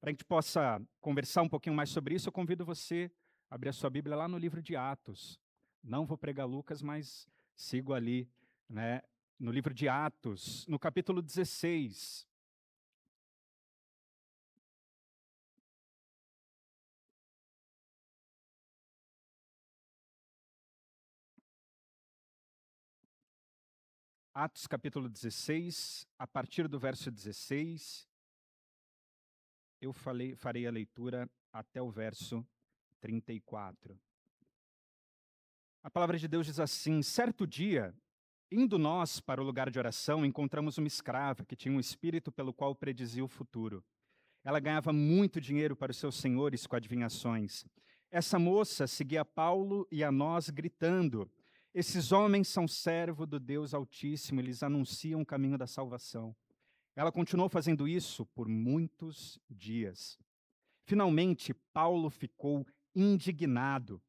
Para a gente possa conversar um pouquinho mais sobre isso, eu convido você a abrir a sua Bíblia lá no livro de Atos. Não vou pregar Lucas, mas sigo ali, né, no livro de Atos, no capítulo 16. Atos capítulo 16, a partir do verso 16, farei a leitura até o verso 34. A palavra de Deus diz assim: certo dia, indo nós para o lugar de oração, encontramos uma escrava que tinha um espírito pelo qual predizia o futuro. Ela ganhava muito dinheiro para os seus senhores com adivinhações. Essa moça seguia Paulo e a nós, gritando: esses homens são servo do Deus Altíssimo, eles anunciam o caminho da salvação. Ela continuou fazendo isso por muitos dias. Finalmente, Paulo ficou indignado.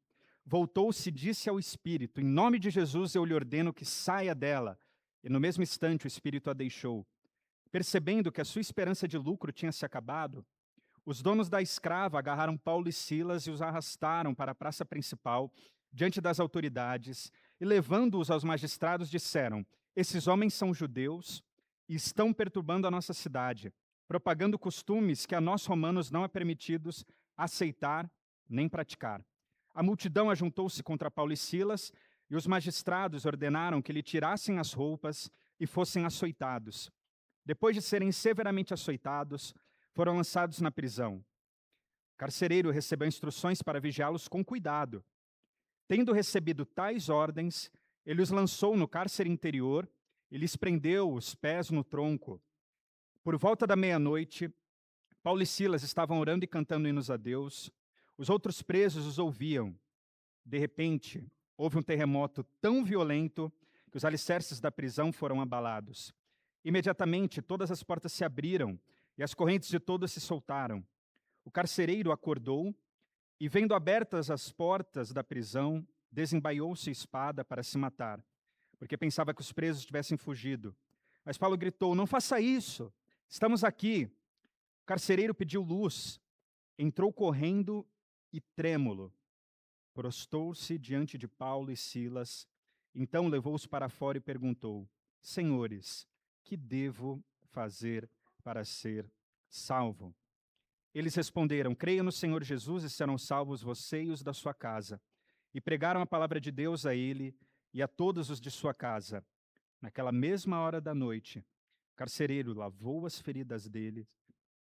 Voltou-se e disse ao espírito: em nome de Jesus eu lhe ordeno que saia dela. E no mesmo instante o espírito a deixou. Percebendo que a sua esperança de lucro tinha se acabado, os donos da escrava agarraram Paulo e Silas e os arrastaram para a praça principal, diante das autoridades, e levando-os aos magistrados, disseram: esses homens são judeus e estão perturbando a nossa cidade, propagando costumes que a nós romanos não é permitidos aceitar nem praticar. A multidão ajuntou-se contra Paulo e Silas, e os magistrados ordenaram que lhe tirassem as roupas e fossem açoitados. Depois de serem severamente açoitados, foram lançados na prisão. O carcereiro recebeu instruções para vigiá-los com cuidado. Tendo recebido tais ordens, ele os lançou no cárcere interior e lhes prendeu os pés no tronco. Por volta da meia-noite, Paulo e Silas estavam orando e cantando hinos a Deus. Os outros presos os ouviam. De repente, houve um terremoto tão violento que os alicerces da prisão foram abalados. Imediatamente, todas as portas se abriram e as correntes de todos se soltaram. O carcereiro acordou e, vendo abertas as portas da prisão, desembaiou-se a espada para se matar, porque pensava que os presos tivessem fugido. Mas Paulo gritou: não faça isso, estamos aqui. O carcereiro pediu luz, entrou correndo e trêmulo. Prostou-se diante de Paulo e Silas, então levou-os para fora e perguntou: senhores, que devo fazer para ser salvo? Eles responderam: creia no Senhor Jesus e serão salvos você e os da sua casa. E pregaram a palavra de Deus a ele e a todos os de sua casa. Naquela mesma hora da noite, o carcereiro lavou as feridas dele.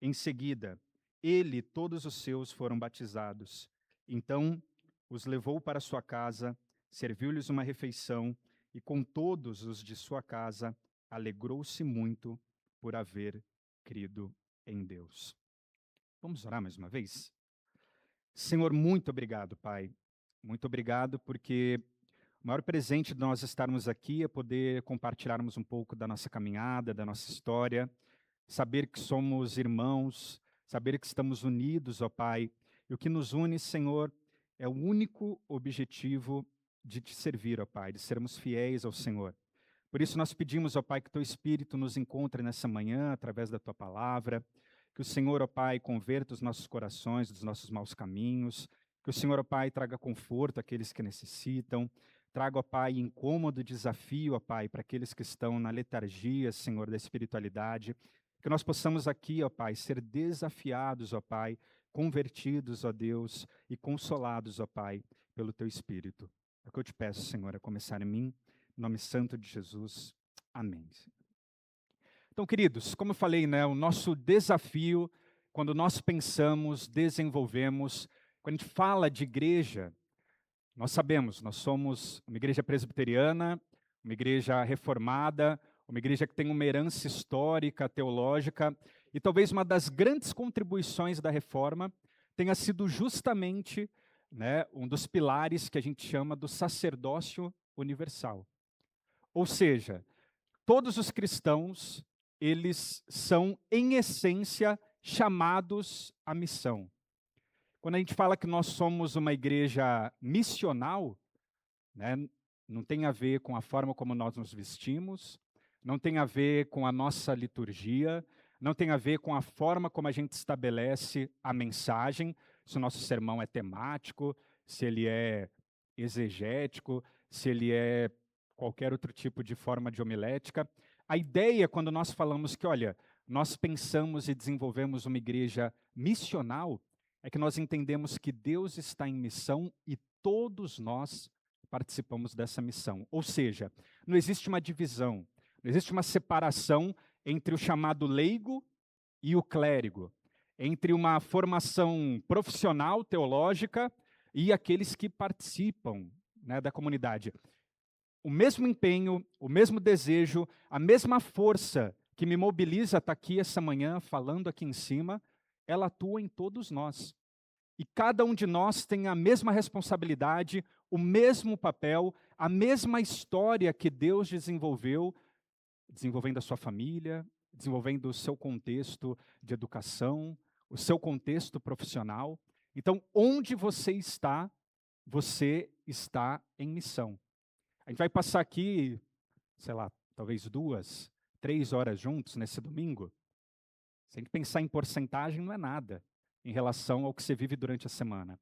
Em seguida, ele e todos os seus foram batizados. Então, os levou para sua casa, serviu-lhes uma refeição e, com todos os de sua casa, alegrou-se muito por haver crido em Deus. Vamos orar mais uma vez? Senhor, muito obrigado, Pai. Muito obrigado porque o maior presente de nós estarmos aqui é poder compartilharmos um pouco da nossa caminhada, da nossa história, saber que somos irmãos, saber que estamos unidos, ó Pai. E o que nos une, Senhor, é o único objetivo de te servir, ó Pai, de sermos fiéis ao Senhor. Por isso nós pedimos, ó Pai, que Teu Espírito nos encontre nessa manhã, através da Tua palavra, que o Senhor, ó Pai, converta os nossos corações dos nossos maus caminhos, que o Senhor, ó Pai, traga conforto àqueles que necessitam, traga, ó Pai, incômodo desafio, ó Pai, para aqueles que estão na letargia, Senhor, da espiritualidade, que nós possamos aqui, ó Pai, ser desafiados, ó Pai, convertidos, ó Deus, e consolados, ó Pai, pelo Teu Espírito. É o que eu te peço, Senhor, a começar em mim, em nome santo de Jesus. Amém. Então, queridos, como eu falei, né, o nosso desafio, quando nós pensamos, desenvolvemos, quando a gente fala de igreja, nós sabemos, nós somos uma igreja presbiteriana, uma igreja reformada, uma igreja que tem uma herança histórica, teológica, e talvez uma das grandes contribuições da reforma tenha sido justamente, né, um dos pilares que a gente chama do sacerdócio universal. Ou seja, todos os cristãos, eles são, em essência, chamados à missão. Quando a gente fala que nós somos uma igreja missional, né, não tem a ver com a forma como nós nos vestimos, não tem a ver com a nossa liturgia, não tem a ver com a forma como a gente estabelece a mensagem, se o nosso sermão é temático, se ele é exegético, se ele é qualquer outro tipo de forma de homilética. A ideia, quando nós falamos que, olha, nós pensamos e desenvolvemos uma igreja missional, é que nós entendemos que Deus está em missão e todos nós participamos dessa missão. Ou seja, não existe uma divisão, não existe uma separação entre o chamado leigo e o clérigo, entre uma formação profissional teológica e aqueles que participam, né, da comunidade. O mesmo empenho, o mesmo desejo, a mesma força que me mobiliza a estar aqui essa manhã, falando aqui em cima, ela atua em todos nós. E cada um de nós tem a mesma responsabilidade, o mesmo papel, a mesma história que Deus desenvolveu, desenvolvendo a sua família, desenvolvendo o seu contexto de educação, o seu contexto profissional. Então, onde você está em missão. A gente vai passar aqui, sei lá, talvez 2, 3 horas juntos nesse domingo. Se a gente pensar em porcentagem, não é nada em relação ao que você vive durante a semana.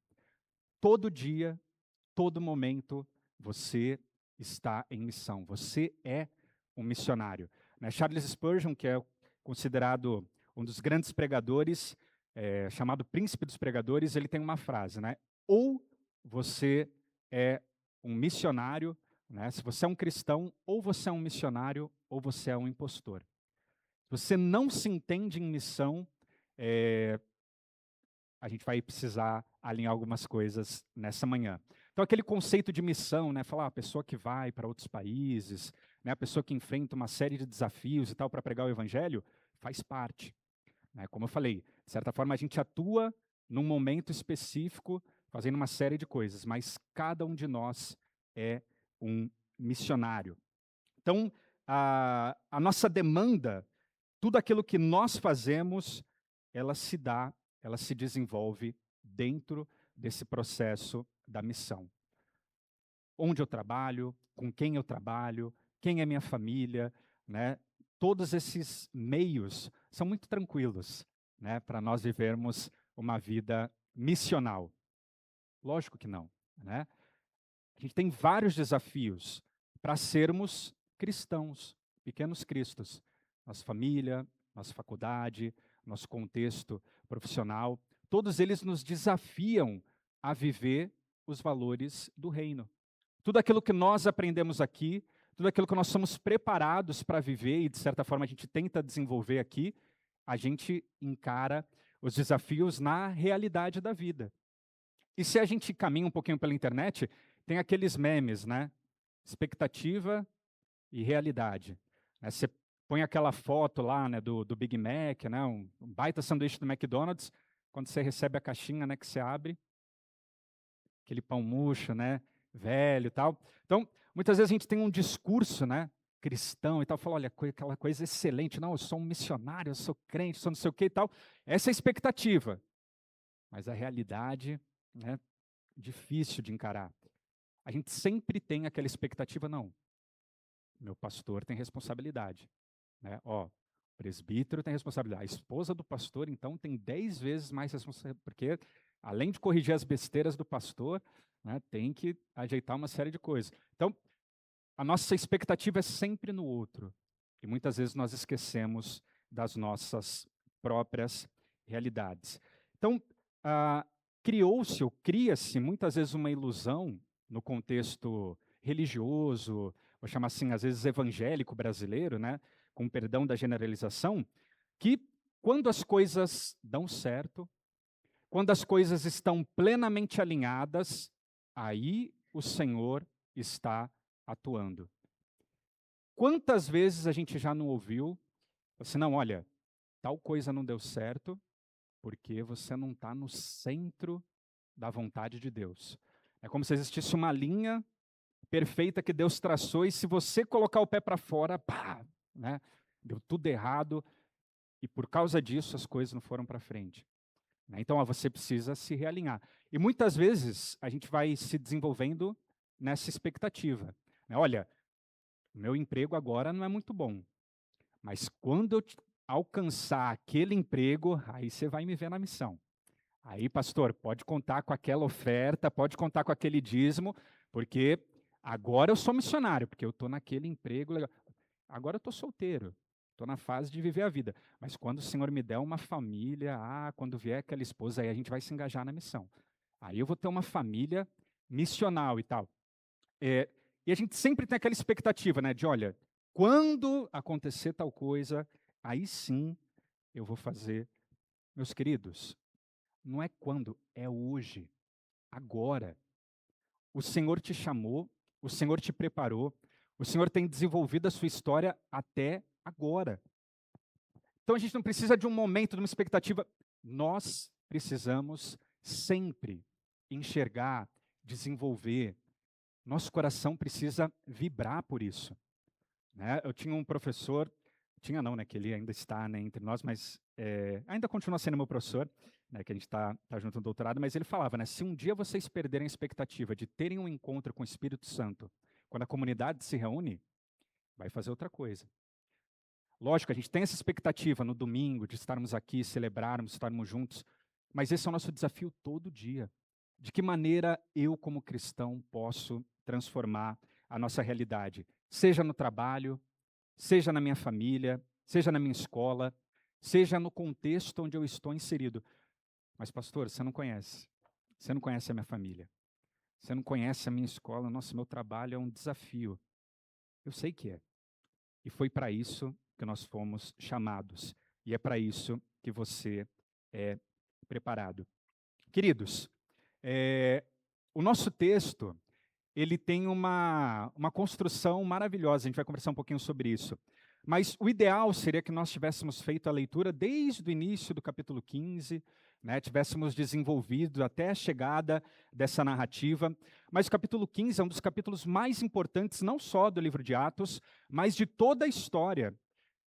Todo dia, todo momento, você está em missão. Você é um missionário. Né? Charles Spurgeon, que é considerado um dos grandes pregadores, chamado príncipe dos pregadores, ele tem uma frase, né? Ou você é um missionário, né? Se você é um cristão, ou você é um missionário, ou você é um impostor. Se você não se entende em missão, a gente vai precisar alinhar algumas coisas nessa manhã. Então, aquele conceito de missão, né, falar a pessoa que vai para outros países, né, a pessoa que enfrenta uma série de desafios e tal para pregar o evangelho, faz parte. Né? Como eu falei, de certa forma a gente atua num momento específico, fazendo uma série de coisas, mas cada um de nós é um missionário. Então, a nossa demanda, tudo aquilo que nós fazemos, ela se desenvolve dentro desse processo da missão. Onde eu trabalho, com quem eu trabalho, quem é minha família, né? Todos esses meios são muito tranquilos, né, para nós vivermos uma vida missional. Lógico que não, né? A gente tem vários desafios para sermos cristãos, pequenos cristos. Nossa família, nossa faculdade, nosso contexto profissional, todos eles nos desafiam a viver os valores do reino. Tudo aquilo que nós aprendemos aqui, tudo aquilo que nós somos preparados para viver e, de certa forma, a gente tenta desenvolver aqui, a gente encara os desafios na realidade da vida. E se a gente caminha um pouquinho pela internet, tem aqueles memes, né? Expectativa e realidade. Né? Você põe aquela foto lá, né, do Big Mac, né, um baita sanduíche do McDonald's, quando você recebe a caixinha, né, que você abre, aquele pão murcho, né, velho e tal. Então, muitas vezes a gente tem um discurso, né, cristão e tal, fala, olha, aquela coisa excelente, não, eu sou um missionário, eu sou crente, sou não sei o que e tal. Essa é a expectativa. Mas a realidade, né, difícil de encarar. A gente sempre tem aquela expectativa, não, meu pastor tem responsabilidade. Né? Ó, o presbítero tem responsabilidade. A esposa do pastor, então, tem 10 vezes mais responsabilidade, porque, além de corrigir as besteiras do pastor, né, tem que ajeitar uma série de coisas. Então, a nossa expectativa é sempre no outro. E muitas vezes nós esquecemos das nossas próprias realidades. Então, criou-se ou cria-se muitas vezes uma ilusão no contexto religioso, vou chamar assim, às vezes evangélico brasileiro, né, com perdão da generalização, que quando as coisas dão certo, quando as coisas estão plenamente alinhadas, aí o Senhor está atuando. Quantas vezes a gente já não ouviu, assim, não, olha, tal coisa não deu certo, porque você não está no centro da vontade de Deus. É como se existisse uma linha perfeita que Deus traçou, e se você colocar o pé para fora, pá, né, deu tudo errado, e por causa disso as coisas não foram para frente. Né? Então, você precisa se realinhar. E muitas vezes a gente vai se desenvolvendo nessa expectativa. Né? Olha, meu emprego agora não é muito bom, mas quando eu alcançar aquele emprego, aí você vai me ver na missão. Aí, pastor, pode contar com aquela oferta, pode contar com aquele dízimo, porque agora eu sou missionário, porque eu estou naquele emprego legal. Agora eu estou solteiro, estou na fase de viver a vida. Mas quando o Senhor me der uma família, quando vier aquela esposa, aí a gente vai se engajar na missão. Aí eu vou ter uma família missional e tal. E a gente sempre tem aquela expectativa, né, de olha, quando acontecer tal coisa, aí sim eu vou fazer. Meus queridos, não é quando, é hoje, agora. O Senhor te chamou, o Senhor te preparou, o Senhor tem desenvolvido a sua história até agora. Então a gente não precisa de um momento, de uma expectativa. Nós precisamos sempre enxergar, desenvolver. Nosso coração precisa vibrar por isso. Né? Eu tinha um professor, tinha não, né, que ele ainda está, né, entre nós, mas ainda continua sendo meu professor, né, que a gente está junto no doutorado, mas ele falava, né, se um dia vocês perderem a expectativa de terem um encontro com o Espírito Santo, quando a comunidade se reúne, vai fazer outra coisa. Lógico, a gente tem essa expectativa no domingo de estarmos aqui, celebrarmos, estarmos juntos, mas esse é o nosso desafio todo dia. De que maneira eu, como cristão, posso transformar a nossa realidade? Seja no trabalho, seja na minha família, seja na minha escola, seja no contexto onde eu estou inserido. Mas, pastor, você não conhece. Você não conhece a minha família. Você não conhece a minha escola. Nossa, meu trabalho é um desafio. Eu sei que é. E foi para isso que nós fomos chamados. E é para isso que você é preparado. Queridos, o nosso texto, ele tem uma construção maravilhosa, a gente vai conversar um pouquinho sobre isso. Mas o ideal seria que nós tivéssemos feito a leitura desde o início do capítulo 15, né, tivéssemos desenvolvido até a chegada dessa narrativa. Mas o capítulo 15 é um dos capítulos mais importantes, não só do livro de Atos, mas de toda a história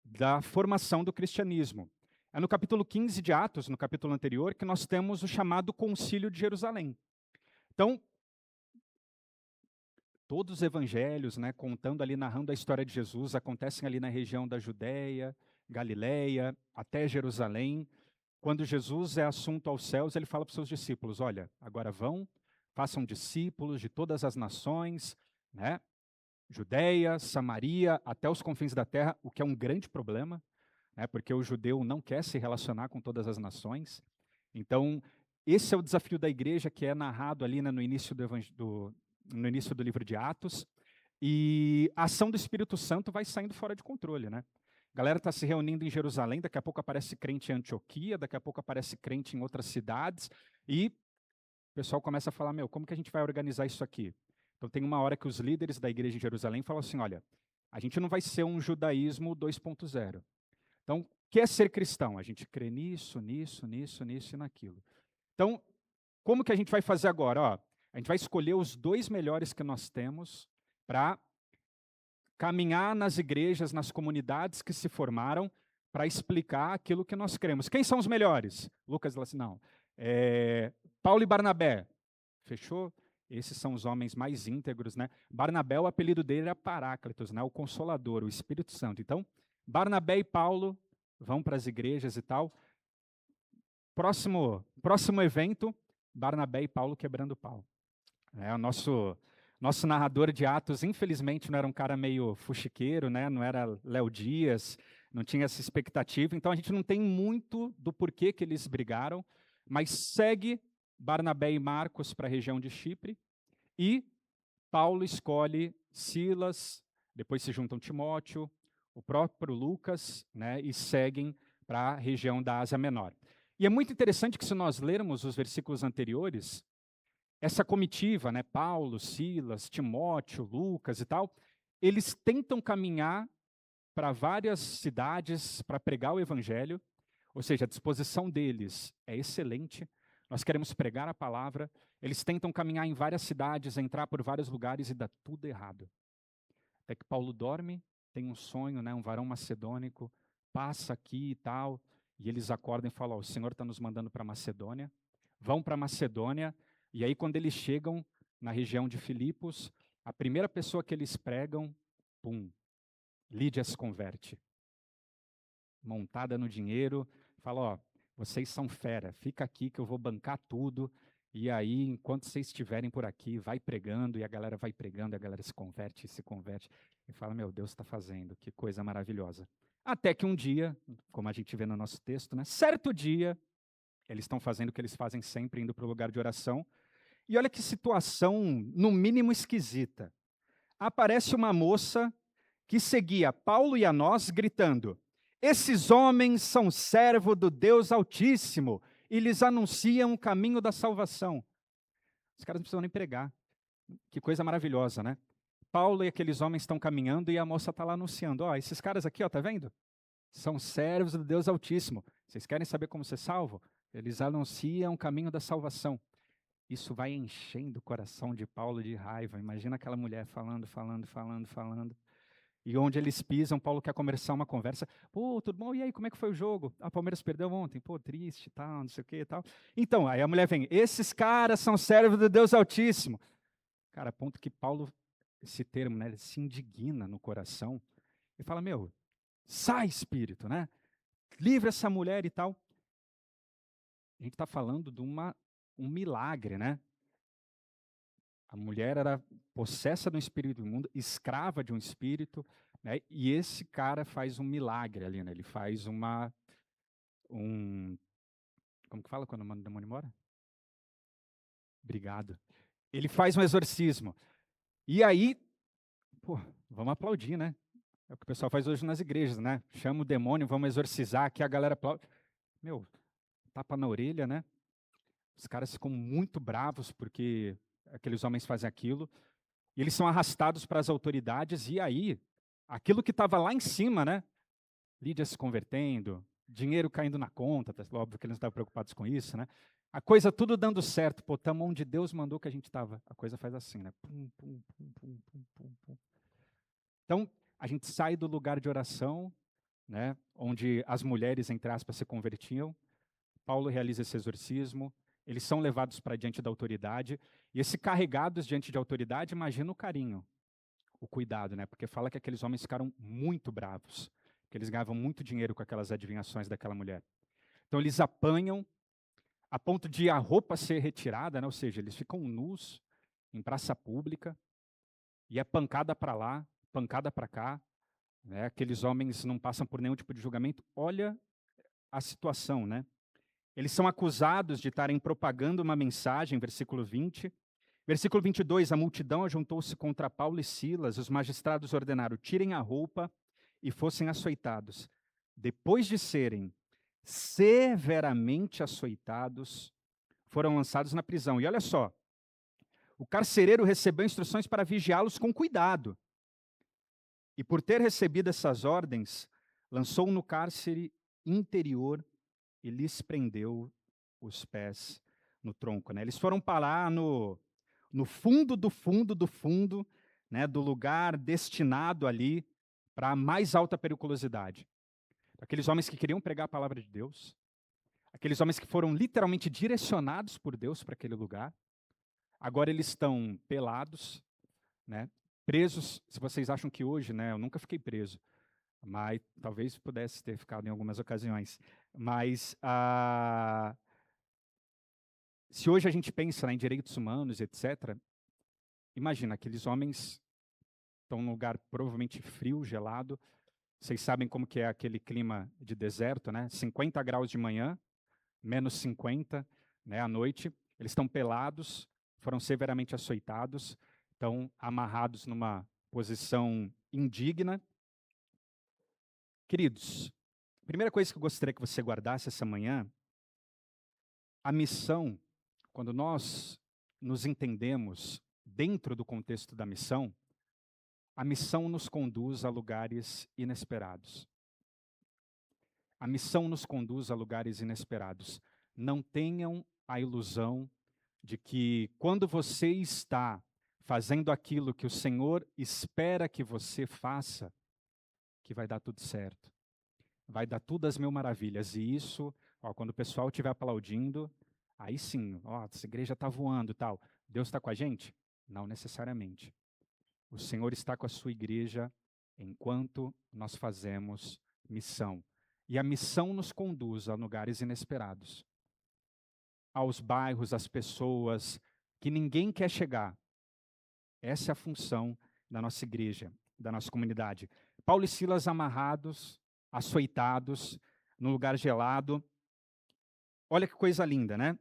da formação do cristianismo. É no capítulo 15 de Atos, no capítulo anterior, que nós temos o chamado Concílio de Jerusalém. Então, todos os evangelhos, né, contando ali, narrando a história de Jesus, acontecem ali na região da Judéia, Galileia, até Jerusalém. Quando Jesus é assunto aos céus, ele fala para os seus discípulos, olha, agora vão, façam discípulos de todas as nações, né, Judéia, Samaria, até os confins da terra, o que é um grande problema, né, porque o judeu não quer se relacionar com todas as nações. Então, esse é o desafio da igreja que é narrado ali, né, no início no início do livro de Atos, e a ação do Espírito Santo vai saindo fora de controle, né? A galera está se reunindo em Jerusalém, daqui a pouco aparece crente em Antioquia, daqui a pouco aparece crente em outras cidades, e o pessoal começa a falar, meu, como que a gente vai organizar isso aqui? Então tem uma hora que os líderes da igreja em Jerusalém falam assim, olha, a gente não vai ser um judaísmo 2.0. Então, o que é ser cristão? A gente crê nisso, nisso, nisso, nisso e naquilo. Então, como que a gente vai fazer agora? Ó, a gente vai escolher os 2 melhores que nós temos para caminhar nas igrejas, nas comunidades que se formaram, para explicar aquilo que nós cremos. Quem são os melhores? Lucas fala assim, não. Paulo e Barnabé. Fechou? Esses são os homens mais íntegros, né? Barnabé, o apelido dele era Paráclitos, né? O Consolador, o Espírito Santo. Então, Barnabé e Paulo vão para as igrejas e tal. Próximo evento, Barnabé e Paulo quebrando o pau. O nosso narrador de Atos, infelizmente, não era um cara meio fuxiqueiro, né? Não era Léo Dias, não tinha essa expectativa. Então, a gente não tem muito do porquê que eles brigaram, mas segue Barnabé e Marcos para a região de Chipre, e Paulo escolhe Silas, depois se juntam Timóteo, o próprio Lucas, né? E seguem para a região da Ásia Menor. E é muito interessante que, se nós lermos os versículos anteriores, essa comitiva, né, Paulo, Silas, Timóteo, Lucas e tal, eles tentam caminhar para várias cidades para pregar o evangelho, ou seja, a disposição deles é excelente, nós queremos pregar a palavra, eles tentam caminhar em várias cidades, entrar por vários lugares e dá tudo errado. Até que Paulo dorme, tem um sonho, né, um varão macedônico, passa aqui e tal, e eles acordam e falam, o Senhor está nos mandando para Macedônia, vão para Macedônia, e aí quando eles chegam na região de Filipos, a primeira pessoa que eles pregam, pum, Lídia se converte. montada no dinheiro, fala, ó, vocês são fera, fica aqui que eu vou bancar tudo, e aí, enquanto vocês estiverem por aqui, vai pregando, e a galera vai pregando, e a galera se converte, e fala, meu Deus está fazendo, que coisa maravilhosa. Até que um dia, como a gente vê no nosso texto, né, certo dia, eles estão fazendo o que eles fazem sempre, indo para o lugar de oração, e olha que situação, no mínimo, esquisita. Aparece uma moça que seguia Paulo e a nós, gritando: esses homens são servo do Deus Altíssimo e lhes anunciam o caminho da salvação. Os caras não precisam nem pregar. Que coisa maravilhosa, né? Paulo e aqueles homens estão caminhando e a moça está lá anunciando: ó, esses caras aqui, ó, tá vendo? São servos do Deus Altíssimo. Vocês querem saber como ser salvo? Eles anunciam o caminho da salvação. Isso vai enchendo o coração de Paulo de raiva. Imagina aquela mulher falando, falando, falando, falando. E onde eles pisam, Paulo quer começar uma conversa. Pô, tudo bom? E aí, como é que foi o jogo? A Palmeiras perdeu ontem. Pô, triste, tal, não sei o que e tal. Então, aí a mulher vem, esses caras são servos do Deus Altíssimo. Cara, a ponto que Paulo, esse termo, né, ele se indigna no coração. E fala, meu, sai espírito, né? Livra essa mulher e tal. A gente está falando de um milagre, né? A mulher era possessa de um espírito imundo, escrava de um espírito, né? E esse cara faz um milagre ali, né? Ele faz um, como que fala quando o demônio mora? Obrigado. Ele faz um exorcismo. E aí, pô, vamos aplaudir, né? É o que o pessoal faz hoje nas igrejas, né? Chama o demônio, vamos exorcizar, aqui a galera aplaude. Meu, tapa na orelha, né? Os caras ficam muito bravos porque aqueles homens fazem aquilo. E eles são arrastados para as autoridades, e aí, aquilo que estava lá em cima, né? Lídia se convertendo, dinheiro caindo na conta, tá, óbvio que eles não estavam preocupados com isso, né? A coisa tudo dando certo, pô, estamos onde Deus mandou que a gente estava. A coisa faz assim, né? Pum, pum, pum, pum, pum, pum, pum. Então, a gente sai do lugar de oração, né? Onde as mulheres, entre aspas, se convertiam. Paulo realiza esse exorcismo, eles são levados para diante da autoridade, e esse carregados diante de autoridade, imagina o carinho, o cuidado, né? Porque fala que aqueles homens ficaram muito bravos, que eles ganhavam muito dinheiro com aquelas adivinhações daquela mulher. Então eles apanham a ponto de a roupa ser retirada, né? Ou seja, eles ficam nus em praça pública, e é pancada para lá, pancada para cá, né? Aqueles homens não passam por nenhum tipo de julgamento. Olha a situação, né? Eles são acusados de estarem propagando uma mensagem, versículo 20. Versículo 22, a multidão ajuntou-se contra Paulo e Silas, os magistrados ordenaram, tirem a roupa e fossem açoitados. Depois de serem severamente açoitados, foram lançados na prisão. E olha só, o carcereiro recebeu instruções para vigiá-los com cuidado. E por ter recebido essas ordens, lançou no cárcere interior e lhes prendeu os pés no tronco. Né? Eles foram parar no fundo do fundo do fundo, né, do lugar destinado ali para a mais alta periculosidade. Aqueles homens que queriam pregar a palavra de Deus, aqueles homens que foram literalmente direcionados por Deus para aquele lugar, agora eles estão pelados, né, presos. Se vocês acham que hoje, né, eu nunca fiquei preso, mas talvez pudesse ter ficado em algumas ocasiões. Mas se hoje a gente pensa, né, em direitos humanos, etc., imagina, aqueles homens estão num lugar provavelmente frio, gelado. Vocês sabem como que é aquele clima de deserto, né? 50 graus de manhã, menos 50, né, à noite. Eles estão pelados, foram severamente açoitados, estão amarrados numa posição indigna. Queridos, a primeira coisa que eu gostaria que você guardasse essa manhã, a missão, quando nós nos entendemos dentro do contexto da missão, a missão nos conduz a lugares inesperados. A missão nos conduz a lugares inesperados. Não tenham a ilusão de que quando você está fazendo aquilo que o Senhor espera que você faça, que vai dar tudo certo. Vai dar tudo às mil maravilhas. E isso, ó, quando o pessoal estiver aplaudindo, aí sim, ó, essa igreja está voando e tal. Deus está com a gente? Não necessariamente. O Senhor está com a sua igreja enquanto nós fazemos missão. E a missão nos conduz a lugares inesperados, aos bairros, às pessoas que ninguém quer chegar. Essa é a função da nossa igreja, da nossa comunidade. Paulo e Silas amarrados, açoitados, num lugar gelado. Olha que coisa linda, né?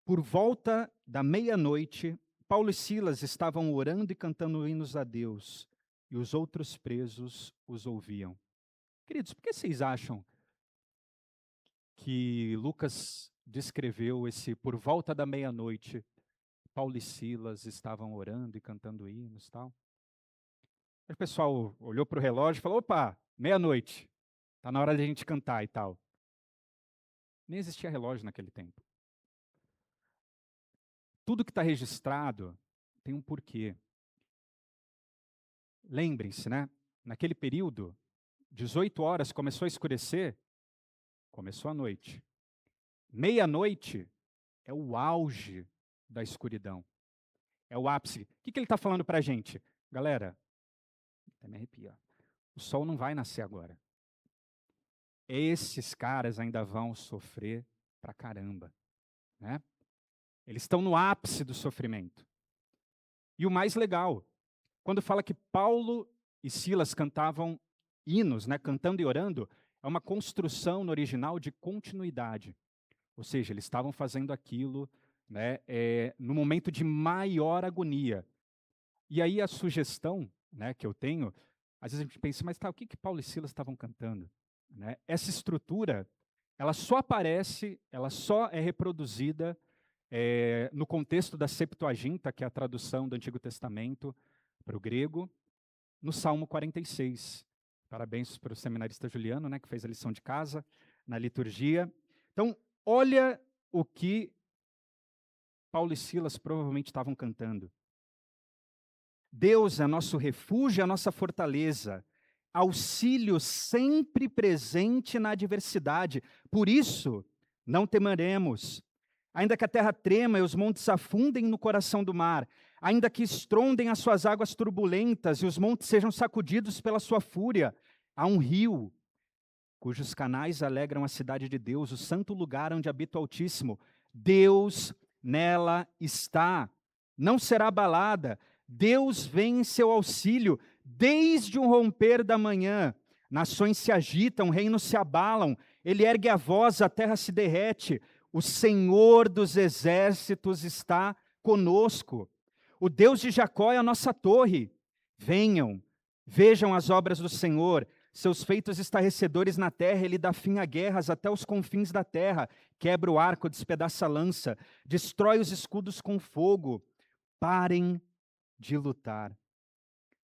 Por volta da meia-noite, Paulo e Silas estavam orando e cantando hinos a Deus, e os outros presos os ouviam. Queridos, por que vocês acham que Lucas descreveu esse por volta da meia-noite, Paulo e Silas estavam orando e cantando hinos e tal? Aí o pessoal olhou para o relógio e falou: opa, meia-noite, está na hora de a gente cantar e tal. Nem existia relógio naquele tempo. Tudo que está registrado tem um porquê. Lembrem-se, né? Naquele período, 18 horas começou a escurecer, começou a noite. Meia-noite é o auge da escuridão. É o ápice. O que ele está falando para a gente? Galera, até me arrepia. O sol não vai nascer agora. Esses caras ainda vão sofrer pra caramba, né? Eles estão no ápice do sofrimento. E o mais legal, quando fala que Paulo e Silas cantavam hinos, né, cantando e orando, é uma construção no original de continuidade. Ou seja, eles estavam fazendo aquilo, né, no momento de maior agonia. E aí a sugestão, né, que eu tenho, às vezes a gente pensa, mas tá, o que Paulo e Silas estavam cantando? Né? Essa estrutura, ela só aparece, ela só é reproduzida no contexto da Septuaginta, que é a tradução do Antigo Testamento para o grego, no Salmo 46. Parabéns para o seminarista Juliano, né, que fez a lição de casa na liturgia. Então, olha o que Paulo e Silas provavelmente estavam cantando. Deus é nosso refúgio, a nossa fortaleza, auxílio sempre presente na adversidade. Por isso, não temeremos. Ainda que a terra trema e os montes afundem no coração do mar, ainda que estrondem as suas águas turbulentas e os montes sejam sacudidos pela sua fúria, há um rio cujos canais alegram a cidade de Deus, o santo lugar onde habita o Altíssimo. Deus nela está, não será abalada. Deus vem em seu auxílio desde o romper da manhã. Nações se agitam, reinos se abalam, ele ergue a voz, a terra se derrete. O Senhor dos exércitos está conosco. O Deus de Jacó é a nossa torre. Venham, vejam as obras do Senhor, seus feitos estarrecedores na terra. Ele dá fim a guerras até os confins da terra, quebra o arco, despedaça a lança, destrói os escudos com fogo. Parem de lutar.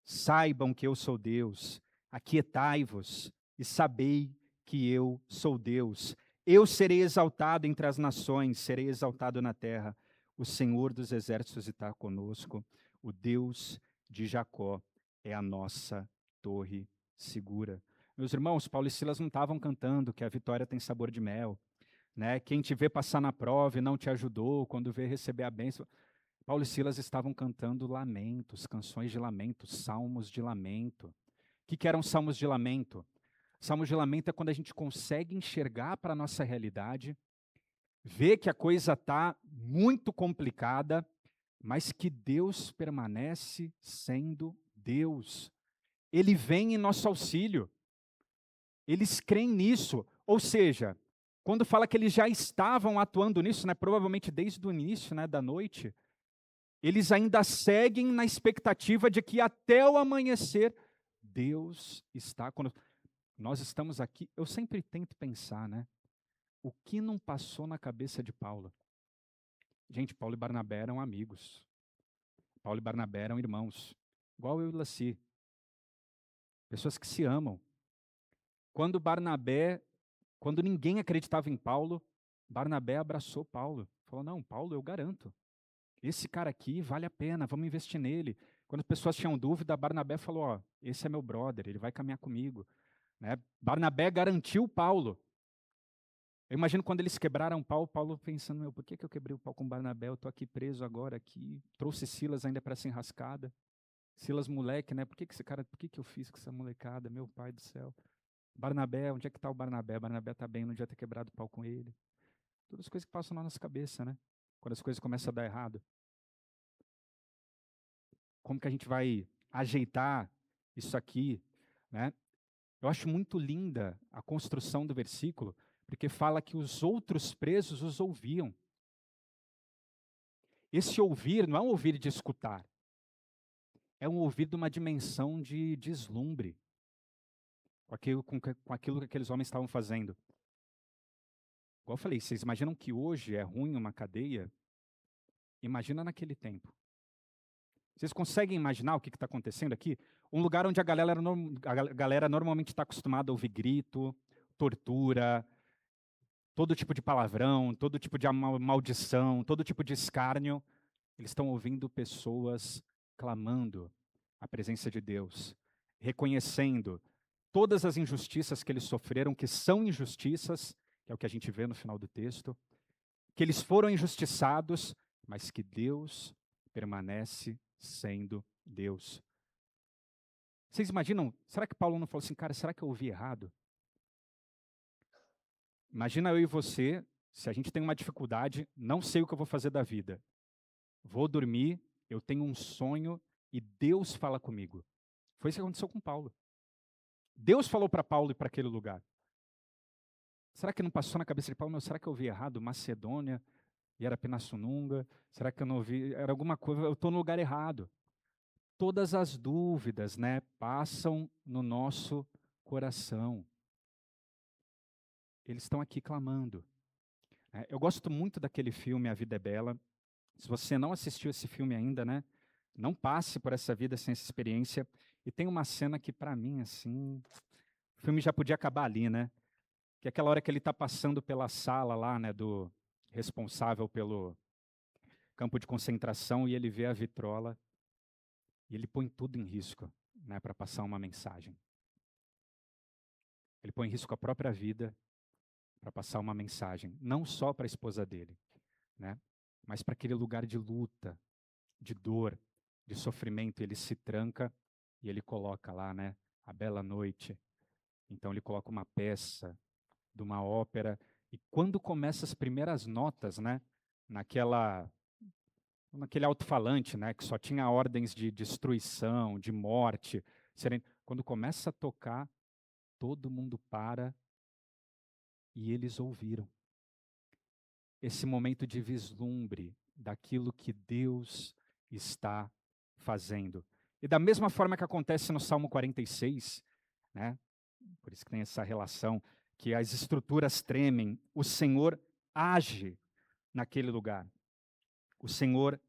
Saibam que eu sou Deus. Aquietai-vos e sabei que eu sou Deus. Eu serei exaltado entre as nações, serei exaltado na terra. O Senhor dos exércitos está conosco. O Deus de Jacó é a nossa torre segura. Meus irmãos, Paulo e Silas não estavam cantando que a vitória tem sabor de mel, né? Quem te vê passar na prova e não te ajudou, quando vê receber a bênção. Paulo e Silas estavam cantando lamentos, canções de lamento, salmos de lamento. O que eram salmos de lamento? Salmos de lamento é quando a gente consegue enxergar para a nossa realidade, ver que a coisa está muito complicada, mas que Deus permanece sendo Deus. Ele vem em nosso auxílio. Eles creem nisso. Ou seja, quando fala que eles já estavam atuando nisso, né, provavelmente desde o início, né, da noite, eles ainda seguem na expectativa de que até o amanhecer, Deus está conosco. Nós estamos aqui, eu sempre tento pensar, né? O que não passou na cabeça de Paulo? Gente, Paulo e Barnabé eram amigos. Paulo e Barnabé eram irmãos. Igual eu e Laci. Pessoas que se amam. Quando ninguém acreditava em Paulo, Barnabé abraçou Paulo. Falou, não, Paulo, eu garanto. Esse cara aqui vale a pena, vamos investir nele. Quando as pessoas tinham dúvida, Barnabé falou, ó, esse é meu brother, ele vai caminhar comigo. Né? Barnabé garantiu Paulo. Eu imagino quando eles quebraram Paulo, Paulo pensando, meu, por que eu quebrei o pau com Barnabé? Eu estou aqui preso agora, aqui. Trouxe Silas ainda para ser enrascada. Silas moleque, né? Por que esse cara, por que eu fiz com essa molecada? Meu pai do céu. Barnabé, onde é que está o Barnabé? Barnabé está bem, não devia ter quebrado o pau com ele. Todas as coisas que passam na nossa cabeça, né? Quando as coisas começam a dar errado. Como que a gente vai ajeitar isso aqui, né? Eu acho muito linda a construção do versículo, porque fala que os outros presos os ouviam. Esse ouvir não é um ouvir de escutar, é um ouvir de uma dimensão de deslumbre com aquilo que aqueles homens estavam fazendo. Igual eu falei, vocês imaginam que hoje é ruim uma cadeia? Imagina naquele tempo. Vocês conseguem imaginar o que está acontecendo aqui? Um lugar onde a galera normalmente está acostumada a ouvir grito, tortura, todo tipo de palavrão, todo tipo de maldição, todo tipo de escárnio. Eles estão ouvindo pessoas clamando a presença de Deus, reconhecendo todas as injustiças que eles sofreram, que são injustiças, que é o que a gente vê no final do texto, que eles foram injustiçados, mas que Deus permanece sendo Deus. Vocês imaginam, será que Paulo não falou assim, cara, será que eu ouvi errado? Imagina eu e você, se a gente tem uma dificuldade, não sei o que eu vou fazer da vida. Vou dormir, eu tenho um sonho e Deus fala comigo. Foi isso que aconteceu com Paulo. Deus falou para Paulo ir para aquele lugar. Será que não passou na cabeça de Paulo, será que eu ouvi errado? Macedônia e era Pinassununga? Será que eu não ouvi? Era alguma coisa, eu estou no lugar errado. Todas as dúvidas, né, passam no nosso coração. Eles estão aqui clamando. Eu gosto muito daquele filme A Vida é Bela. Se você não assistiu esse filme ainda, né, não passe por essa vida sem essa experiência. E tem uma cena que, para mim, assim, o filme já podia acabar ali, né? Que é aquela hora que ele está passando pela sala lá, né, do responsável pelo campo de concentração e ele vê a vitrola e ele põe tudo em risco, né, para passar uma mensagem. Ele põe em risco a própria vida para passar uma mensagem, não só para a esposa dele, né, mas para aquele lugar de luta, de dor, de sofrimento. Ele se tranca e ele coloca lá, né, a bela noite. Então ele coloca uma peça de uma ópera e quando começa as primeiras notas, né, naquele alto-falante, né, que só tinha ordens de destruição, de morte, quando começa a tocar, todo mundo para e eles ouviram. Esse momento de vislumbre daquilo que Deus está fazendo. E da mesma forma que acontece no Salmo 46, né, por isso que tem essa relação, que as estruturas tremem, o Senhor age naquele lugar. O Senhor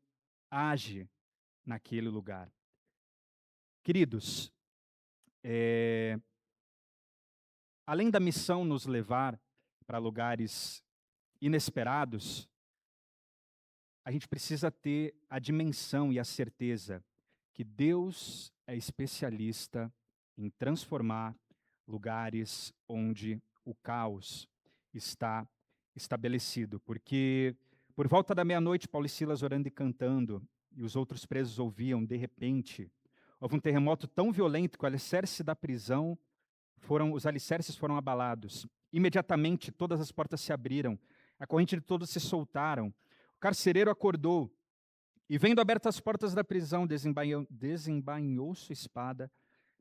age naquele lugar. Queridos, além da missão nos levar para lugares inesperados, a gente precisa ter a dimensão e a certeza que Deus é especialista em transformar lugares onde o caos está estabelecido. Porque por volta da meia-noite, Paulo e Silas orando e cantando, e os outros presos ouviam, de repente, houve um terremoto tão violento que o alicerce da prisão os alicerces foram abalados. Imediatamente todas as portas se abriram, a corrente de todos se soltaram. O carcereiro acordou e, vendo abertas as portas da prisão, desembainhou sua espada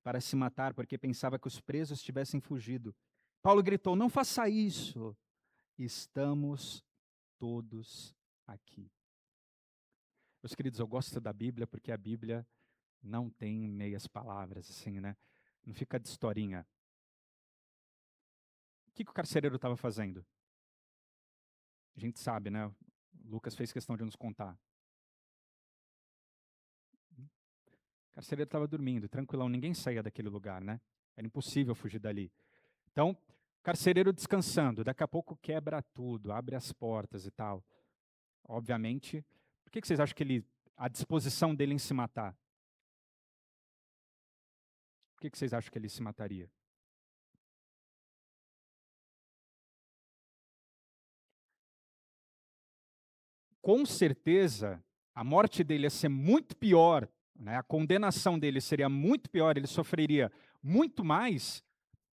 para se matar, porque pensava que os presos tivessem fugido. Paulo gritou: "Não faça isso! Estamos todos aqui." Meus queridos, eu gosto da Bíblia porque a Bíblia não tem meias palavras, assim, né? Não fica de historinha. O que o carcereiro estava fazendo? A gente sabe, né? Lucas fez questão de nos contar. O carcereiro estava dormindo, tranquilão, ninguém saía daquele lugar, né? Era impossível fugir dali. Então, carcereiro descansando, daqui a pouco quebra tudo, abre as portas e tal. Obviamente, por que vocês acham que a disposição dele em se matar? Por que vocês acham que ele se mataria? Com certeza, a morte dele ia ser muito pior, né? A condenação dele seria muito pior, ele sofreria muito mais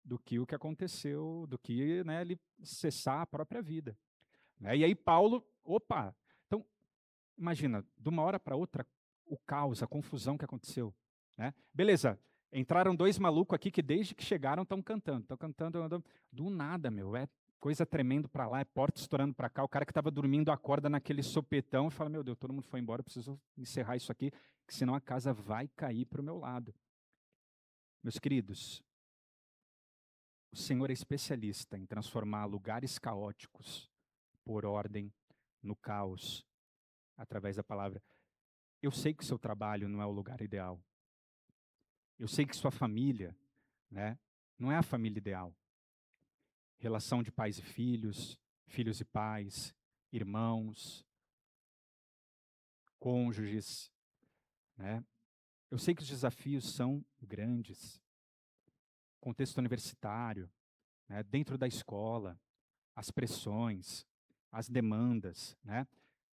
do que o que aconteceu, do que, né, ele cessar a própria vida. Né? E aí Paulo, opa, então imagina, de uma hora para outra, o caos, a confusão que aconteceu. Né? Beleza, entraram dois malucos aqui que desde que chegaram estão cantando, do nada, meu, é coisa tremendo para lá, é porta estourando para cá, o cara que estava dormindo acorda naquele sopetão e fala, meu Deus, todo mundo foi embora, eu preciso encerrar isso aqui, que senão a casa vai cair para o meu lado. Meus queridos, o Senhor é especialista em transformar lugares caóticos por ordem no caos, através da palavra. Eu sei que o seu trabalho não é o lugar ideal. Eu sei que sua família, né, não é a família ideal. Relação de pais e filhos, filhos e pais, irmãos, cônjuges, né? Eu sei que os desafios são grandes. Contexto universitário, né, dentro da escola, as pressões, as demandas, né?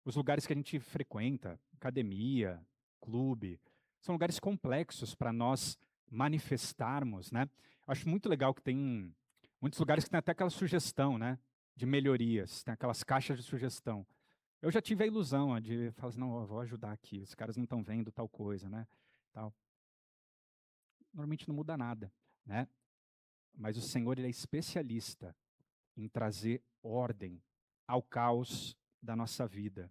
Os lugares que a gente frequenta, academia, clube, são lugares complexos para nós manifestarmos, né? Acho muito legal que tem muitos lugares que tem até aquela sugestão, né, de melhorias, tem aquelas caixas de sugestão. Eu já tive a ilusão de falar assim, não, eu vou ajudar aqui, os caras não estão vendo tal coisa, né? Tal. Normalmente não muda nada, né? Mas o Senhor, ele é especialista em trazer ordem ao caos da nossa vida,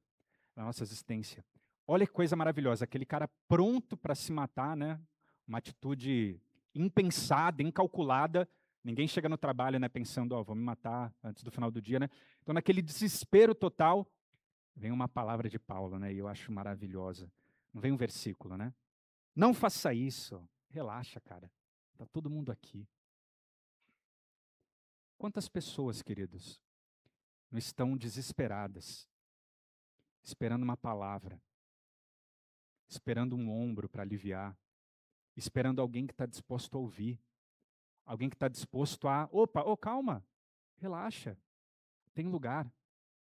da nossa existência. Olha que coisa maravilhosa, aquele cara pronto para se matar, né? Uma atitude impensada, incalculada. Ninguém chega no trabalho, né, pensando, ó, vou me matar antes do final do dia, né? Então, naquele desespero total, vem uma palavra de Paulo, né? E eu acho maravilhosa. Não vem um versículo, né? Não faça isso. Relaxa, cara. Tá todo mundo aqui. Quantas pessoas, queridos, não estão desesperadas, esperando uma palavra, esperando um ombro para aliviar, esperando alguém que está disposto a ouvir, alguém que está disposto a, opa, oh, calma, relaxa, tem lugar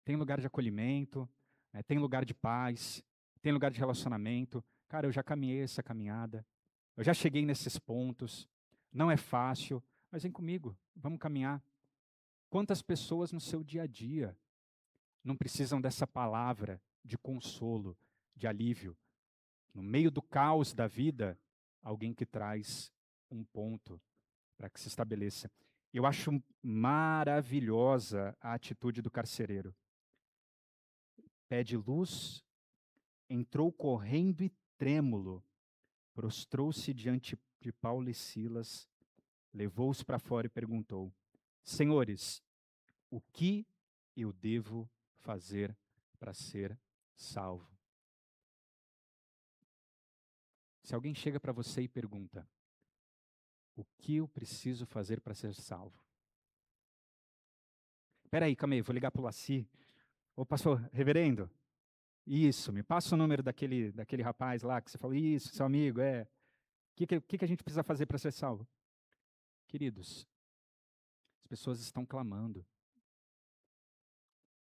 de acolhimento, né, tem lugar de paz, tem lugar de relacionamento. Cara, eu já caminhei essa caminhada, eu já cheguei nesses pontos, não é fácil, mas vem comigo, vamos caminhar. Quantas pessoas no seu dia a dia não precisam dessa palavra de consolo, de alívio? No meio do caos da vida, alguém que traz um ponto para que se estabeleça. Eu acho maravilhosa a atitude do carcereiro. Pede luz, entrou correndo e trêmulo, prostrou-se diante de Paulo e Silas, levou-os para fora e perguntou: Senhores, o que eu devo fazer para ser salvo? Se alguém chega para você e pergunta: o que eu preciso fazer para ser salvo? Espera aí, calma aí, vou ligar para o Laci. Ô, pastor, reverendo, isso, me passa o número daquele rapaz lá que você falou, isso, seu amigo, é. O que a gente precisa fazer para ser salvo? Queridos, as pessoas estão clamando.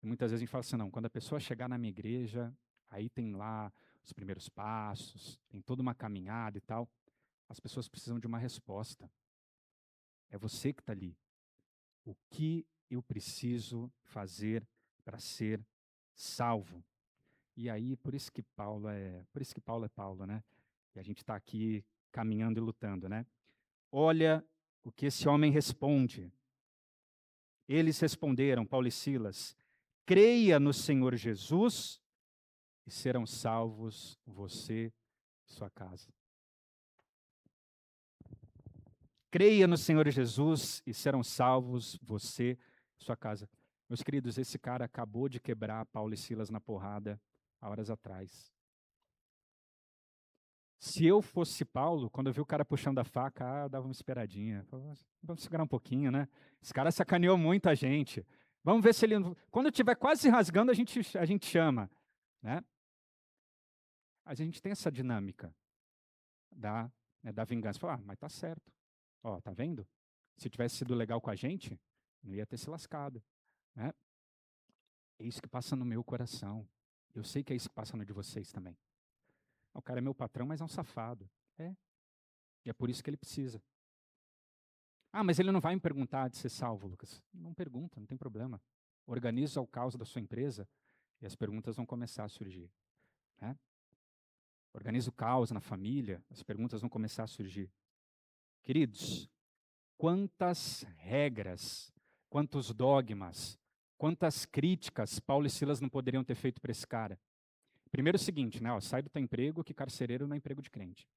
E muitas vezes a gente fala assim, não, quando a pessoa chegar na minha igreja, aí tem lá os primeiros passos, tem toda uma caminhada e tal. As pessoas precisam de uma resposta. É você que está ali. O que eu preciso fazer para ser salvo? E aí, por isso que Paulo é Paulo, né? E a gente está aqui caminhando e lutando, né? Olha o que esse homem responde. Eles responderam, Paulo e Silas, creia no Senhor Jesus e serão salvos você e sua casa. Creia no Senhor Jesus e serão salvos você e sua casa. Meus queridos, esse cara acabou de quebrar Paulo e Silas na porrada há horas atrás. Se eu fosse Paulo, quando eu vi o cara puxando a faca, eu dava uma esperadinha. Falava, vamos segurar um pouquinho, né? Esse cara sacaneou muita gente. Vamos ver se ele. Quando estiver quase se rasgando, a gente chama. Né? A gente tem essa dinâmica da vingança. Falar, mas tá certo. Ó, tá vendo? Se tivesse sido legal com a gente, não ia ter se lascado. Né? É isso que passa no meu coração. Eu sei que é isso que passa no de vocês também. O cara é meu patrão, mas é um safado. É. E é por isso que ele precisa. Ah, mas ele não vai me perguntar de ser salvo, Lucas. Não pergunta, não tem problema. Organiza o caos da sua empresa e as perguntas vão começar a surgir, né? Organiza o caos na família, as perguntas vão começar a surgir. Queridos, quantas regras, quantos dogmas, quantas críticas Paulo e Silas não poderiam ter feito para esse cara? Primeiro o seguinte, né? Ó, sai do teu emprego, que carcereiro não é emprego de crente.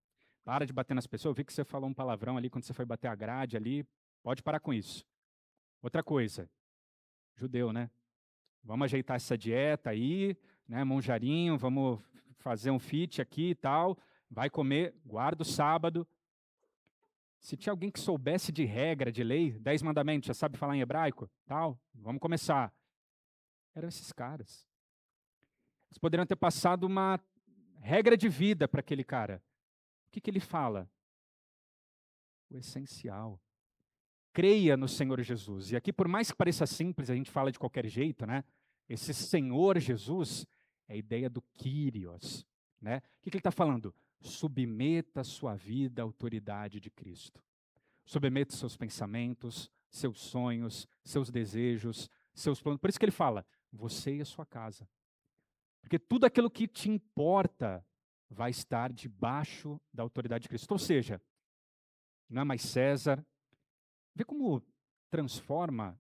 Para de bater nas pessoas. Eu vi que você falou um palavrão ali quando você foi bater a grade ali. Pode parar com isso. Outra coisa, judeu, né? Vamos ajeitar essa dieta aí, né? Monjarinho, vamos fazer um fit aqui e tal. Vai comer, guarda o sábado. Se tinha alguém que soubesse de regra, de lei, 10 mandamentos, já sabe falar em hebraico, tal, vamos começar. Eram esses caras. Eles poderiam ter passado uma regra de vida para aquele cara. O que ele fala? O essencial. Creia no Senhor Jesus. E aqui, por mais que pareça simples, a gente fala de qualquer jeito, né? Esse Senhor Jesus é a ideia do Kyrios, né? O que ele está falando? Submeta a sua vida à autoridade de Cristo. Submeta seus pensamentos, seus sonhos, seus desejos, seus planos. Por isso que ele fala, você e a sua casa. Porque tudo aquilo que te importa vai estar debaixo da autoridade de Cristo. Ou seja, não é mais César. Vê como transforma.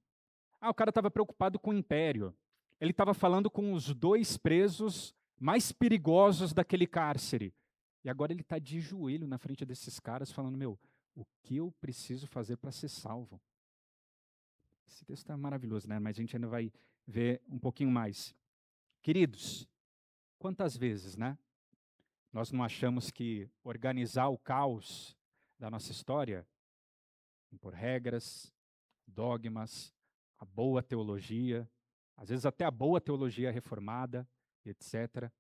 Ah, o cara estava preocupado com o império. Ele estava falando com os dois presos mais perigosos daquele cárcere. E agora ele está de joelho na frente desses caras, falando: meu, o que eu preciso fazer para ser salvo? Esse texto está maravilhoso, né? Mas a gente ainda vai ver um pouquinho mais. Queridos, quantas vezes, né? Nós não achamos que organizar o caos da nossa história, por regras, dogmas, a boa teologia, às vezes até a boa teologia reformada, etc.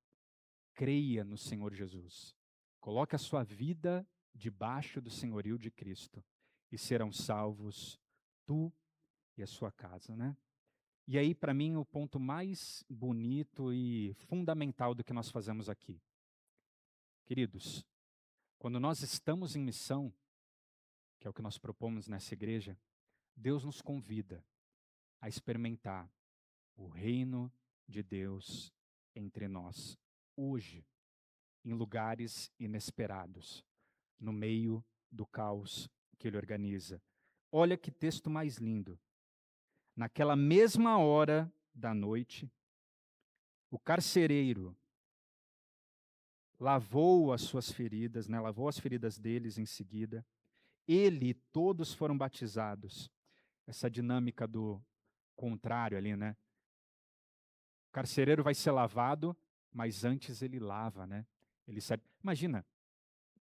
Creia no Senhor Jesus. Coloque a sua vida debaixo do senhorio de Cristo e serão salvos tu e a sua casa, né? E aí, para mim, o ponto mais bonito e fundamental do que nós fazemos aqui. Queridos, quando nós estamos em missão, que é o que nós propomos nessa igreja, Deus nos convida a experimentar o reino de Deus entre nós, hoje, em lugares inesperados, no meio do caos que ele organiza. Olha que texto mais lindo. Naquela mesma hora da noite, o carcereiro lavou as suas feridas, né? Lavou as feridas deles em seguida. Ele e todos foram batizados. Essa dinâmica do contrário ali, né? O carcereiro vai ser lavado, mas antes ele lava, né? Ele sabe. Imagina,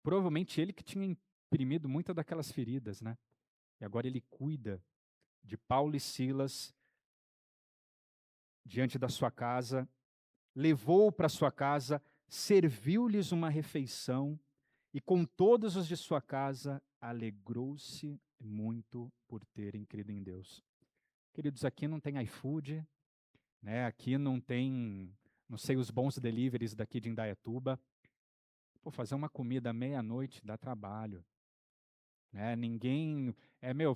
provavelmente ele que tinha imprimido muitas daquelas feridas, né? E agora ele cuida de Paulo e Silas diante da sua casa, levou para sua casa, serviu-lhes uma refeição e com todos os de sua casa alegrou-se muito por terem crido em Deus. Queridos, aqui não tem iFood, né? Aqui não tem, não sei, os bons deliveries daqui de Indaiatuba. Pô, fazer uma comida à meia-noite dá trabalho, né? Ninguém,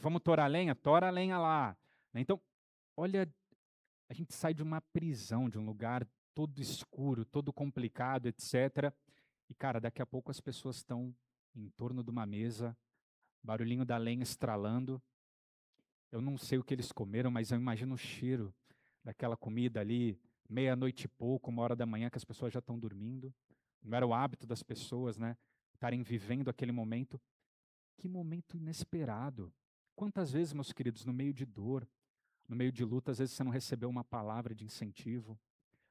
vamos torar lenha? Tora a lenha lá. Né? Então, olha, a gente sai de uma prisão, de um lugar todo escuro, todo complicado, etc. E, cara, daqui a pouco as pessoas estão em torno de uma mesa, barulhinho da lenha estralando. Eu não sei o que eles comeram, mas eu imagino o cheiro daquela comida ali, meia-noite e pouco, 1 hora da manhã, que as pessoas já estão dormindo. Não era o hábito das pessoas, né? Estarem vivendo aquele momento. Que momento inesperado. Quantas vezes, meus queridos, no meio de dor, no meio de luta, às vezes você não recebeu uma palavra de incentivo.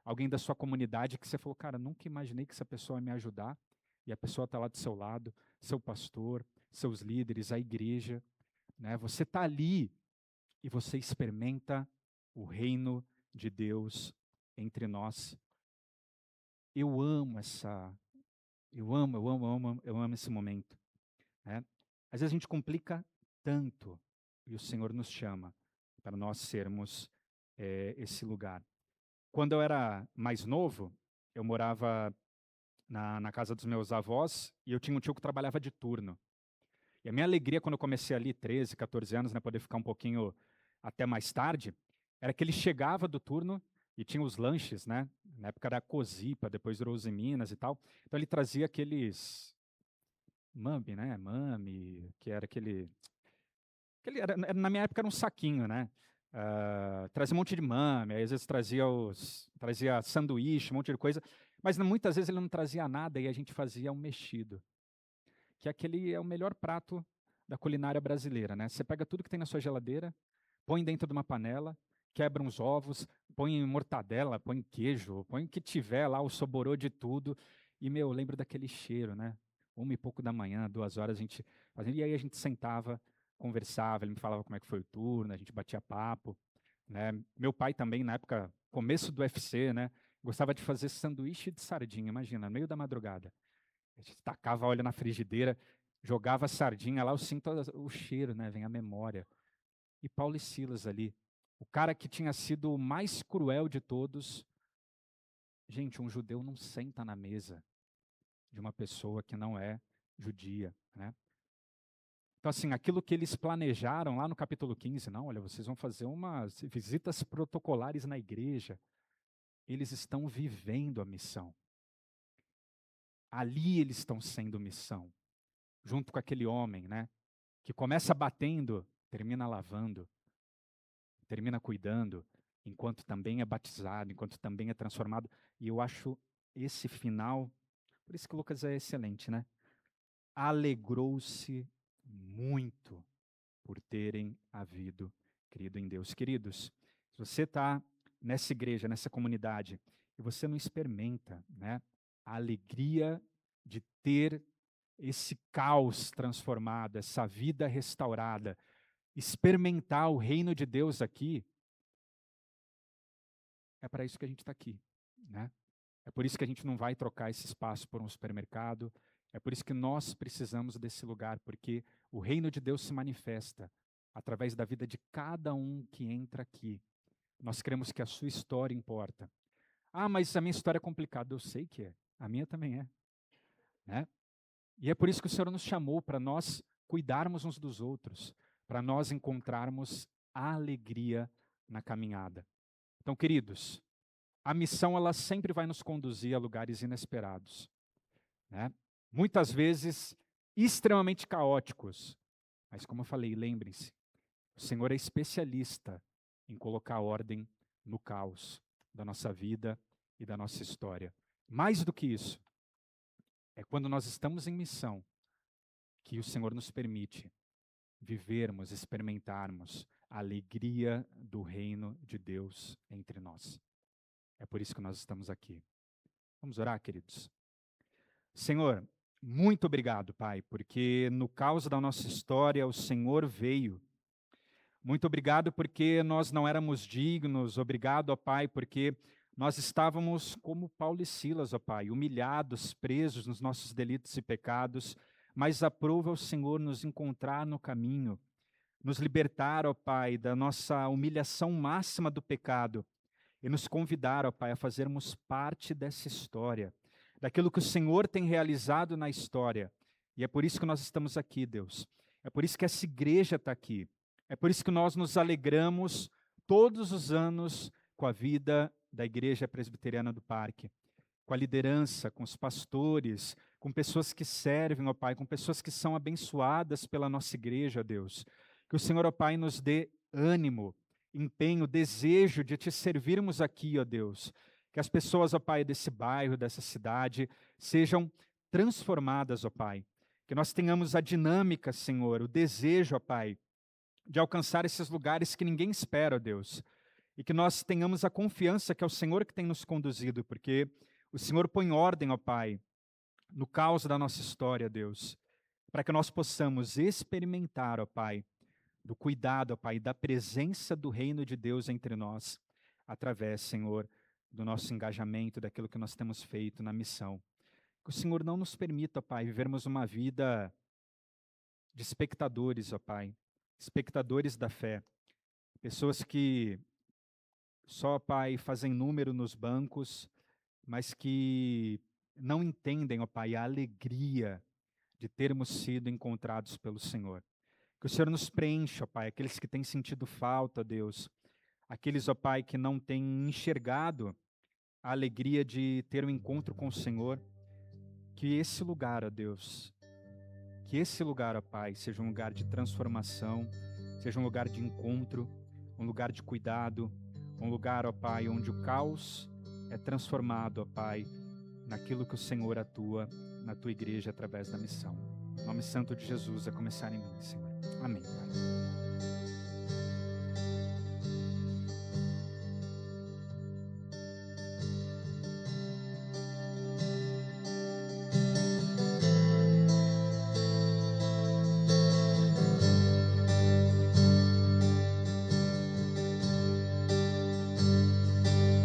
Alguém da sua comunidade que você falou, cara, nunca imaginei que essa pessoa ia me ajudar. E a pessoa está lá do seu lado, seu pastor, seus líderes, a igreja. Né? Você está ali e você experimenta o reino de Deus entre nós. Eu amo essa, eu amo esse momento. Né? Às vezes a gente complica tanto e o Senhor nos chama para nós sermos esse lugar. Quando eu era mais novo, eu morava na casa dos meus avós e eu tinha um tio que trabalhava de turno. E a minha alegria quando eu comecei ali, 13, 14 anos, né, poder ficar um pouquinho até mais tarde, era que ele chegava do turno e tinha os lanches, né? Na época era Cozipa, depois virou Uzi Minas e tal. Então ele trazia aqueles mami, né? Mami, que era na minha época era um saquinho, né? Trazia um monte de mame, aí às vezes trazia sanduíche, um monte de coisa, mas muitas vezes ele não trazia nada e a gente fazia um mexido, que aquele é o melhor prato da culinária brasileira, né? Você pega tudo que tem na sua geladeira, põe dentro de uma panela, quebra uns ovos, põe mortadela, põe queijo, põe o que tiver lá, o soborô de tudo. E, meu, eu lembro daquele cheiro, né? 1h pouco da manhã, 2 horas, a gente fazendo. E aí a gente sentava, conversava, ele me falava como é que foi o turno, a gente batia papo, né? Meu pai também, na época, começo do UFC, né? Gostava de fazer sanduíche de sardinha, imagina, no meio da madrugada. A gente tacava óleo na frigideira, jogava a sardinha lá, eu sinto o cheiro, né? Vem a memória. E Paulo e Silas ali, o cara que tinha sido o mais cruel de todos. Gente, um judeu não senta na mesa de uma pessoa que não é judia, né? Então, assim, aquilo que eles planejaram lá no capítulo 15, não, olha, vocês vão fazer umas visitas protocolares na igreja. Eles estão vivendo a missão. Ali eles estão sendo missão, junto com aquele homem, né? Que começa batendo, termina lavando, termina cuidando, enquanto também é batizado, enquanto também é transformado. E eu acho esse final, por isso que o Lucas é excelente, né? Alegrou-se muito por terem havido crido em Deus. Queridos, se você está nessa igreja, nessa comunidade, e você não experimenta, né, a alegria de ter esse caos transformado, essa vida restaurada, experimentar o reino de Deus aqui, é para isso que a gente está aqui, né? É por isso que a gente não vai trocar esse espaço por um supermercado. É por isso que nós precisamos desse lugar, porque o reino de Deus se manifesta através da vida de cada um que entra aqui. Nós cremos que a sua história importa. Ah, mas a minha história é complicada. Eu sei que é. A minha também é, né? E é por isso que o Senhor nos chamou para nós cuidarmos uns dos outros, para nós encontrarmos a alegria na caminhada. Então, queridos, a missão ela sempre vai nos conduzir a lugares inesperados, né? Muitas vezes extremamente caóticos, mas como eu falei, lembrem-se, o Senhor é especialista em colocar ordem no caos da nossa vida e da nossa história. Mais do que isso, é quando nós estamos em missão que o Senhor nos permite vivermos, experimentarmos a alegria do reino de Deus entre nós. É por isso que nós estamos aqui. Vamos orar, queridos? Senhor, muito obrigado, Pai, porque no caos da nossa história o Senhor veio. Muito obrigado porque nós não éramos dignos. Obrigado, ó Pai, porque nós estávamos como Paulo e Silas, ó Pai, humilhados, presos nos nossos delitos e pecados, mas aprova o Senhor nos encontrar no caminho, nos libertar, ó Pai, da nossa humilhação máxima do pecado e nos convidar, ó Pai, a fazermos parte dessa história, daquilo que o Senhor tem realizado na história. E é por isso que nós estamos aqui, Deus. É por isso que essa igreja está aqui. É por isso que nós nos alegramos todos os anos com a vida da Igreja Presbiteriana do Parque, com a liderança, com os pastores, com pessoas que servem, ó Pai, com pessoas que são abençoadas pela nossa igreja, Deus. Que o Senhor, ó Pai, nos dê ânimo, empenho, desejo de te servirmos aqui, ó Deus. Que as pessoas, ó Pai, desse bairro, dessa cidade, sejam transformadas, ó Pai. Que nós tenhamos a dinâmica, Senhor, o desejo, ó Pai, de alcançar esses lugares que ninguém espera, ó Deus. E que nós tenhamos a confiança que é o Senhor que tem nos conduzido, porque o Senhor põe ordem, ó Pai, no caos da nossa história, Deus, para que nós possamos experimentar, ó Pai, do cuidado, ó Pai, da presença do reino de Deus entre nós, através, Senhor, do nosso engajamento, daquilo que nós temos feito na missão. Que o Senhor não nos permita, ó Pai, vivermos uma vida de espectadores, ó Pai, espectadores da fé, pessoas que só, Pai, fazem número nos bancos, mas que não entendem, ó Pai, a alegria de termos sido encontrados pelo Senhor. Que o Senhor nos preencha, ó Pai, aqueles que têm sentido falta, Deus, aqueles, ó Pai, que não têm enxergado a alegria de ter um encontro com o Senhor, que esse lugar, ó Deus, que esse lugar, ó Pai, seja um lugar de transformação, seja um lugar de encontro, um lugar de cuidado, um lugar, ó Pai, onde o caos é transformado, ó Pai, naquilo que o Senhor atua na Tua igreja através da missão. Em nome santo de Jesus, a começar em mim, Senhor. Amém, Pai.